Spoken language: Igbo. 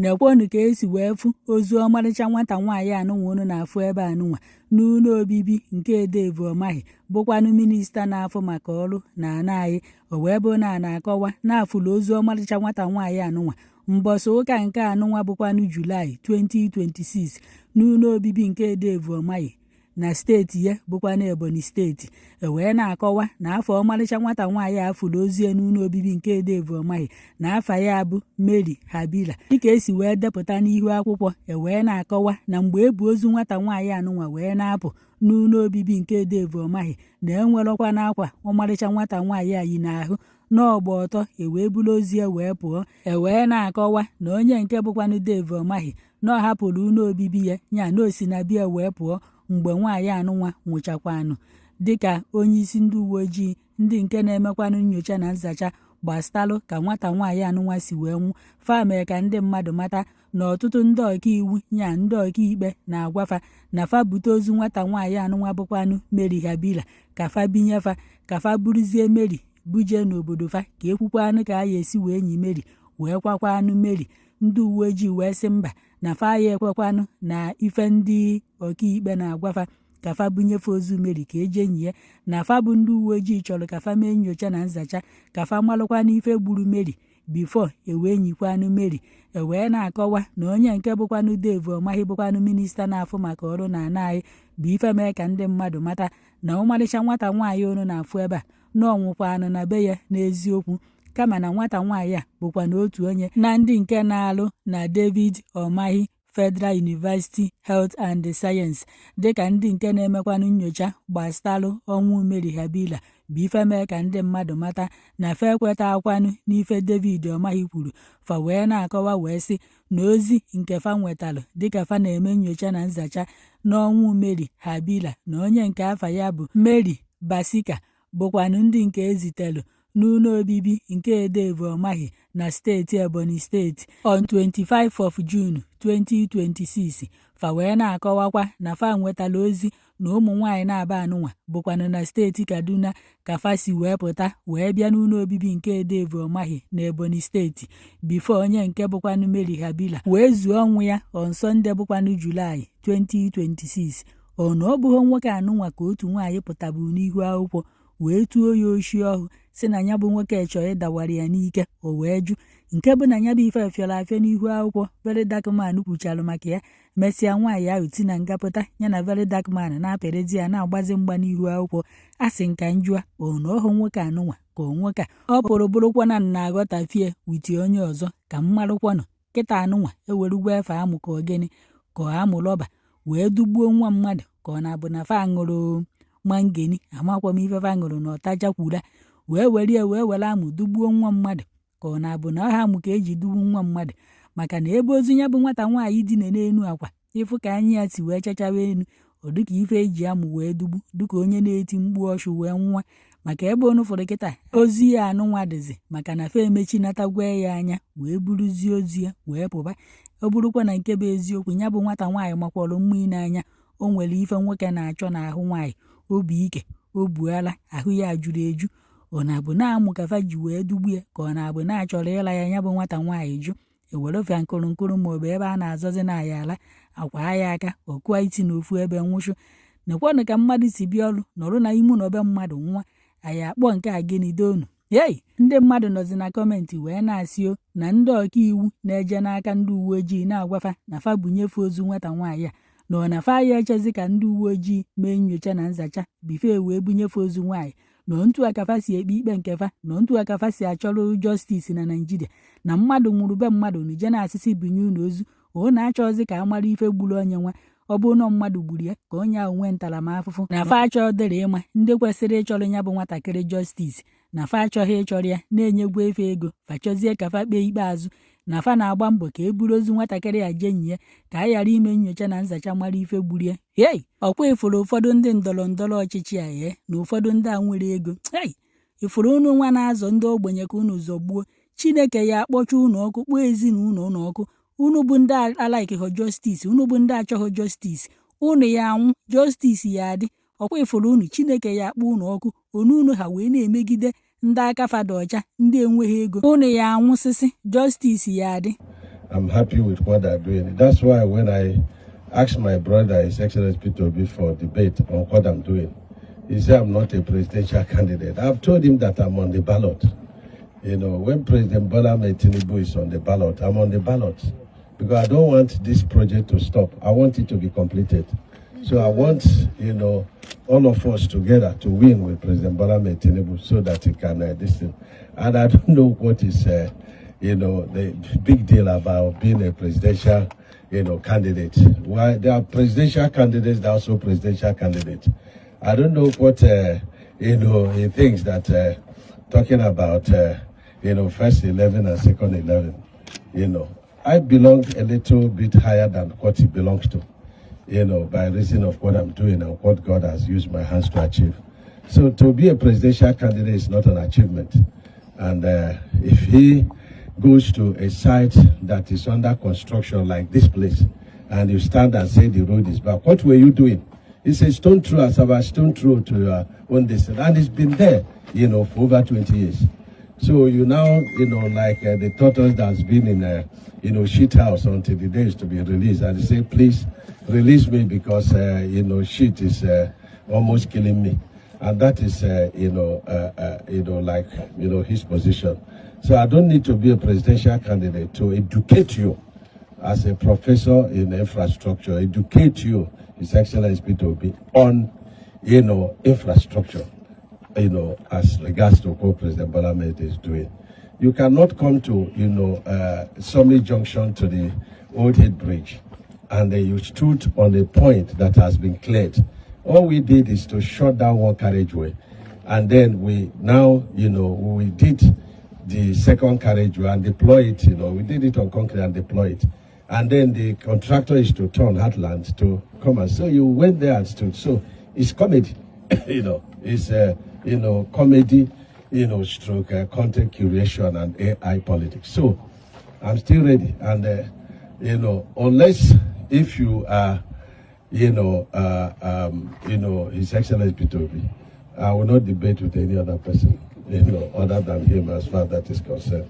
Nekwonu ka esi wee fụ ozu ọmarịcha nwata nwaanyị anụnwa unu na-afụ ebe anụnwa n'ụlọ obibi nke Edevu Umahi bụkwanụ minista na-afụ maka ọrụ na ana anyị. O wee bụ na-akọwa na-afụlụ ozu ọmarịcha nwata nwaanyị anụnwa mbọsị ụka nke anụnwa bụkwanụ Julaị 2026 n'ụlọ obibi nke Edevu Umahi na steeti ya bụkwa na Ebonyi steeti. Wee na-akọwa na afọ ọmarịcha nwata nwaanyị afụrụ ozu ya n'ụlọ obibi nke Edevu Umahi na afa ya bụ Mary Habila dịka esi wee depụta n'ihu akwụkwọ. Wee na-akọwa na mgbe ebu ozu nwata nwaanyị anụnwa wee na-apụ n'ụlọ obibi nke Edevu Umahi na enwerọkwa n'akwa ọmarịcha nwata nwaanyị anyị n'ahụ n'ọgba ọtọ. Wee buru ozu ya wee pụọ. Wee na-akọwa na onye nke bụkwanụ Edevu Umahi na ọ hapụrụ ụlọ obibi ya nya na osi na bịa wee pụọ mgbe nwaanyị anụnwa nwụchakwanụ, dịka onye isi ndị uwe ojii ndị nke na-emekwanụ nyocha na nzacha gbastalụ ka nwata nwaanyị anụnwa si wee nwụ. Fa mere ka ndị mmadụ mata na ọtụtụ ndị ọkaiwu nya ndị ọkaikpe na-agwafa na fa bute ozu nwata nwaanyị anụnwa bụkwanụ Mary Habila ka fa binyefa ka fa buruzie Mary buje n'obodo fa ka ekwukwanụ ka a ya esi wee nyi Mary wee kwakwanụ Mary. Ndị uwe ojii wee sị mba na fa ya ekwekwanụ na ife ndị ọkaikpe na-agwafa ka fa bunyefe ozu Mary ka eje nyie na fa bụ ndị uwe ojii chọrọ ka fa mee nyocha na nzacha ka fa malụkwanụ ife gburu Mary bifo ewee nyikwanụ Mary. Wee na-akọwa na onye nke bụkwanụ Edevu Umahi bụkwanụ minista na-afụ maka ọrụ na ana anyị bụ ife mee ka ndị mmadụ mata na ọmarịcha nwata nwaanyị unu na-afụ ebe a na ọnwụkwanụ na be ya n'eziokwu, kama na nwata nwaanyị a bụkwa na otu onye na ndị nke na-alụ na David Umahi Federal University Health and Science dịka ndị nke na-emekwanụ nyocha gbastalụ ọnwụ Mary Habila bụ ife mee ka ndị mmadụ mata na fa ekweta akwanụ n'ife David Umahi kwuru. Fa wee na-akọwa wee sị na ozi nke fa nwetalụ dịka fa na-eme nyocha na nzacha n'ọnwụ Mary Habila na onye nke afa ya bụ Mary Basika bụkwanụ ndị nke ezitelụ n'ụlọ obibi nke Edevu Umahi na steeti Ebonyi steeti on 25 of June 2026. Fa wee na-akọwakwa na fa nwetala ozi na ụmụ nwaanyị na-aba anụnwa bụkwanụ na steeti Kaduna ka fa si wee pụta wee bịa n'ụlọ obibi nke Edevu Umahi na Ebonyi steeti bifo onye nke bụkwanụ Mary Habila wee zuo ọnwụ ya on Sunday bụkwanụ Julaị 2026. Ọnụ ọ bụghị nwoke anụnwa ka otu nwaanyị pụtabu n'ihu akwụkwọ wee tuo ya oshi ọhụụ si na ya bụ nwoke chọọ ịdawara ya n'ike. O wee jụ nke bụ na ya bụ ife fiọrọ afịa n'ihu akwụkwọ. Very Dark Man kwuchalụ maka ya mesịa nwaanyị ahụ ti na ngapụta ya na Very Dark Man na-apịrịzi ya na-agbazi mgba n'ihu akwụkwọ. A sị nka njụa ọnụ ọhụ nwoke anụnwa ka nwoke a ọ pụrụ bụrụkwa na na-aghọtafie witi onye ọzọ ka mmarụkwanụ kịta anụnwa ewerugwa efe amụ ka ogene ka ọ amụ rọba wee dugbuo nwa mmadụ ka ọ na-abụ na fa ṅụrụ mangeni amakwa m ife fa ṅụrụ na ọtajakwura wee were amụ dugbuo nwa mmadụ ka ọ na-abụ na ọha amụ ka eji dugbu nwa mmadụ maka na ebe ozu ya bụ nwata nwaanyị dina n'enu akwa ịfụ ka anya ya si wee chachawa enu ọ dịka ife eji amụ wee dugbu dịka onye na-eti mkpu ọchụ wee nwa maka ebe onu fụrụ kịta ozu ya anụnwa dịzi maka na fa emechi natagwa ya anya wee buruzie ozu ya wee pụba. Ọ bụrụkwa na nke bụ eziokwu ya bụ nwata nwaanyị makwọrọ mmiri n'anya o nwere ife nwoke na-achọ n'ahụ nwaanyị obi ike o buala ahụ ya juru eju ọ na-abụ na-amụ ka fa ji wee dugbu ya ka ọ na-abụ na-achọrọ ịla ya bụ nwata nwaanyị jụ ewerefia nkụrụ maọbụ ebe a na-azọzi na ya ala akwa ya aka ọkụa iti n'ofu ebe nwụchụ. Nekwanụ ka mmadụ si bịa ọrụ nọrụ na imu na obe mmadụ nwa anyị akpọ nke a gịnị donu. Ndị mmadụ nọzi na kọmentị wee na-asị o na ndị ọkaiwu na-eje n'aka ndị uwe ojii na-agwafa na fa bunyefe ozu nwata nwaanyị a na ọ na fa ya echezi ka ndị uwe ojii mee nyocha na nzacha bife wee bunyefe ozu nwaanyị na ntu akafa si ekpe ikpe nke fa na ntu akafa si achọrọ justice na Naịjirịa na mmadụ nwụrụ be mmadụ na ije na-asịsị binye unu ozu o na-achọzi ka amara ife gburu onye nwa ọ bụ na mmadụ gburu ya ka onye ahụ nwee ntaramahụhụ na fa achọ dịrị ịma ndị kwesịrị ịchọrọ ya bụ nwatakịrị justice na fa achọghị ịchọrọ ya na-enyegwu efe ego fa chọzie ka fa kpee ikpeazụ na fa na-agba mbọ ka e buru ozu nwatakịrị ya jenyi ya ka a ghara ime nyocha na nzacha mara ife gburu ya. Ọkwa ifuru ụfọdụ ndị ndọrọ ndọrọ ọchịchị a na ụfọdụ ndị a nwere ego ifuru unu nwa na-azọ ndị ogbenye ka unu zọgbuo Chineke ya akpọcha unu ọkụ kpọọ ezinụlọ unu ọkụ. Unu bụ ndị alaikịghọ justice unu bụ ndị achọghọ justice unu ya anwụ justice ya adị. Ọkwa ifuru unu Chineke ya akpọ unu ọkụ unu ha wee na-emegide ndị aka fada ọcha ndị enweghị ego unu ya anwụsịsị justice ya adị. I'm happy with what they're doing. That's why when I asked my brother, His Excellency Peter Obi, for debate on what I'm doing, he said I'm not a presidential candidate. I've told him that I'm on the ballot. You know, when President Bola Ahmed Tinubu is on the ballot, I'm on the ballot. Because I don't want this project to stop. I want it to be completed. So I want, you know, all of us together to win with President Bola Ahmed Tinubu so that he can this thing. And I don't know what is, you know, the big deal about being a presidential, you know, candidate. Why there are presidential candidates, there are also presidential candidates. I don't know what, you know, he thinks that talking about, you know, first 11 and second 11, you know. I belong a little bit higher than what he belongs to, you know, by reason of what I'm doing and what God has used my hands to achieve. So to be a presidential candidate is not an achievement. And if he goes to a site that is under construction like this place, and you stand and say the road is bad, what were you doing? It's a stone throw, as a stone throw to your own distance. And it's been there, you know, for over 20 years. So you now, you know, like the tortoise that's been in you know, shit house until the day is to be released. And they say, please release me because, you know, shit is almost killing me. And that is, you know, like, you know, his position. So I don't need to be a presidential candidate to educate you as a professor in infrastructure, educate you, His Excellency Peter Obi, on, you know, infrastructure, you know, as regards to what President Bola Ahmed is doing. You cannot come to, you know, Summit Junction to the Old Head Bridge, and you stood on a point that has been cleared. All we did is to shut down one carriageway, and then we now, you know, we did the second carriageway and deploy it, you know, we did it on concrete and deploy it. And then the contractor is to turn Heartland to come and so you went there and stood. So it's comedy, you know, it's, you know, comedy, you know, stroke, content curation and AI politics. So I'm still ready. And, you know, unless if you are, you know, His Excellency Peter Obi, I will not debate with any other person, you know, other than him as far as that is concerned.